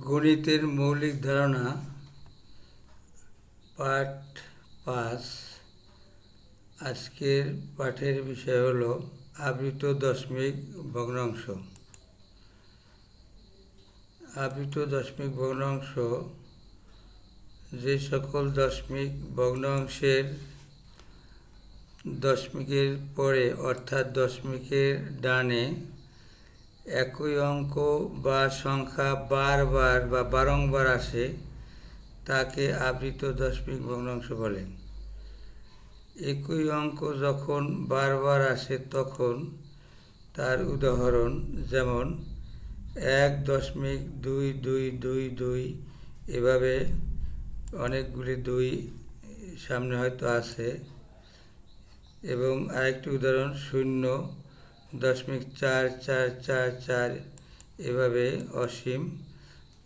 গণিতের মৌলিক ধারণা পাঠ 5। আজকের পাঠের বিষয় হল আবৃত দশমিক ভগ্নাংশ। আবৃত দশমিক ভগ্নাংশ যে সকল দশমিক ভগ্নাংশের দশমিকের পরে অর্থাৎ দশমিকের ডানে একই অঙ্ক বা সংখ্যা বারবার বা বারংবার আসে তাকে আবৃত দশমিক ভগ্নাংশ বলে। একই অঙ্ক যখন বারবার আসে তখন তার উদাহরণ যেমন 1.2222 এভাবে অনেকগুলি 2 সামনে হয়তো আছে। এবং আরেকটি উদাহরণ 0.4444 এভাবে অসীম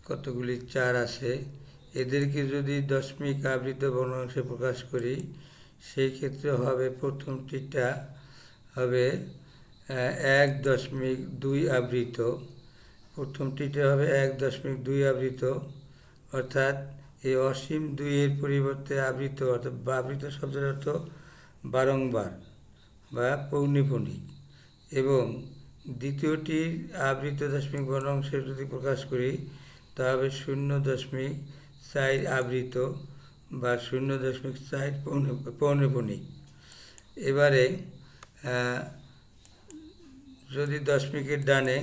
কতগুলি 4 আছে। এদেরকে যদি দশমিক আবৃত ভগ্নাংশে প্রকাশ করি সেই ক্ষেত্রে হবে প্রথমটিটা হবে 1.2 আবৃত। প্রথমটিটা হবে 1.2 আবৃত, অর্থাৎ এই অসীম 2-এর পরিবর্তে আবৃত, অর্থাৎ আবৃত শব্দের অর্থ বারংবার বা পৌনঃপুনিক। এবং দ্বিতীয়টি আবৃত দশমিক ভগ্নাংশে যদি প্রকাশ করি তা হবে 0.4 আবৃত বা 0.4 পৌনঃপুনিক। এবারে যদি দশমিকের ডানে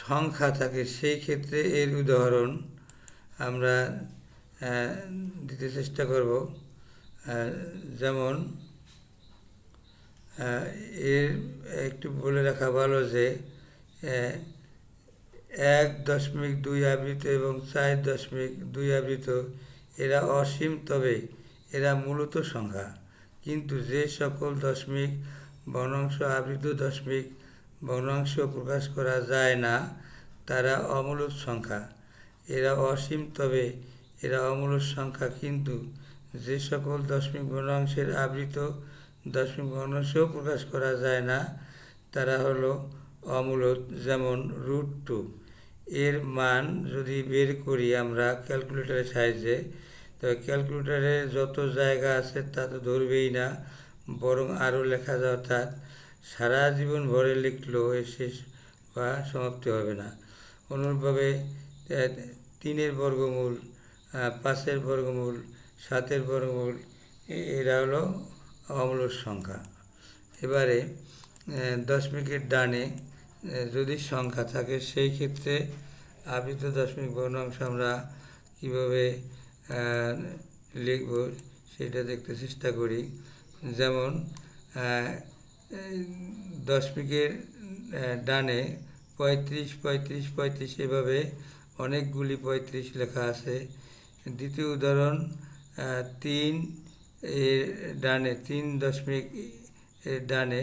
সংখ্যা থাকে সেই ক্ষেত্রে এর উদাহরণ আমরা দিতে চেষ্টা করব। যেমন এর একটু বলে রাখা ভালো যে 1.2 আবৃত এবং 4.2 আবৃত এরা অসীম, তবে এরা মূলত সংখ্যা। কিন্তু যে সকল দশমিক ভগ্নাংশ আবৃত দশমিক ভগ্নাংশ প্রকাশ করা যায় না তারা অমূলদ সংখ্যা। এরা অসীম, তবে এরা অমূলদ সংখ্যা। কিন্তু যে সকল দশমিক ভগ্নাংশের আবৃত দশমিক ভগ্নাংশও প্রকাশ করা যায় না তারা হলো অমূলদ। যেমন √2 এর মান যদি বের করি আমরা ক্যালকুলেটরের সাহায্যে, তবে ক্যালকুলেটরে যত জায়গা আছে তা তো ধরবেই না, বরং আরও লেখা যায়, অর্থাৎ সারা জীবন ভরে লিখলেও এর শেষ বা সমাপ্তি হবে না। অনুরূপভাবে 3-এর বর্গমূল, 5-এর বর্গমূল, 7-এর বর্গমূল এরা হলো অমূলদ সংখ্যা। এবারে দশমিকের ডানে যদি সংখ্যা থাকে সেই ক্ষেত্রে আবৃত দশমিক ভগ্নাংশ আমরা কীভাবে লিখব সেটা দেখতে চেষ্টা করি। যেমন দশমিকের ডানে 35, 35, 35 এভাবে অনেকগুলি 35 লেখা আছে। দ্বিতীয় উদাহরণ 3 এর ডানে 3 দশমিক এর ডানে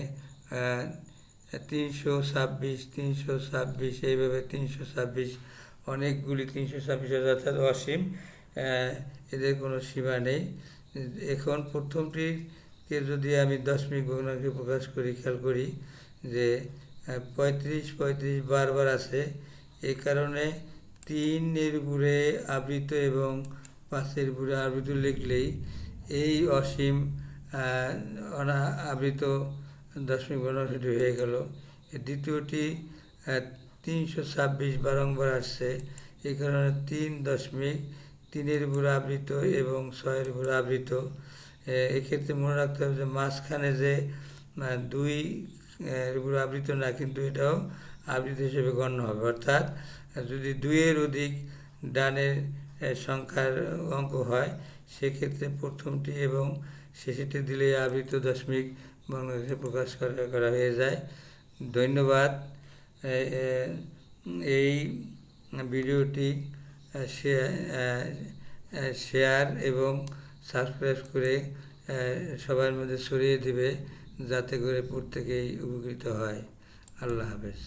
326, 326 এইভাবে 326 অনেকগুলি 326 অর্থাৎ অসীম, এদের কোনো সীমা নেই। এখন প্রথমটিকে যদি আমি দশমিক ভগ্নাংশে প্রকাশ করি, খেয়াল করি যে 35, 35 বারবার আছে। এই কারণে 3-এর উপরে আবৃত এবং 5-এর উপরে আবৃত লিখলেই এই অসীম আবৃত দশমিক ভগ্নাংশটি হয়ে গেল। দ্বিতীয়টি 326 বারংবার আসছে, এই কারণে 3.3-এর উপরে আবৃত এবং 6-এর উপরে আবৃত। এক্ষেত্রে মনে রাখতে হবে যে মাঝখানে যে 2-এর উপরে আবৃত না, কিন্তু এটাও আবৃত হিসেবে গণ্য হবে। অর্থাৎ যদি 2-এর অধিক ডানের সংখ্যার অঙ্ক হয় সেক্ষেত্রে প্রথমটি এবং শেষেরটি দিলেই আবৃত দশমিক ভগ্নাংশে প্রকাশ করা হয়ে যায়। ধন্যবাদ। এই ভিডিওটি শেয়ার এবং সাবস্ক্রাইব করে সবার মধ্যে ছড়িয়ে দিবে, যাতে করে প্রত্যেকেই উপকৃত হয়। আল্লাহ হাফেজ।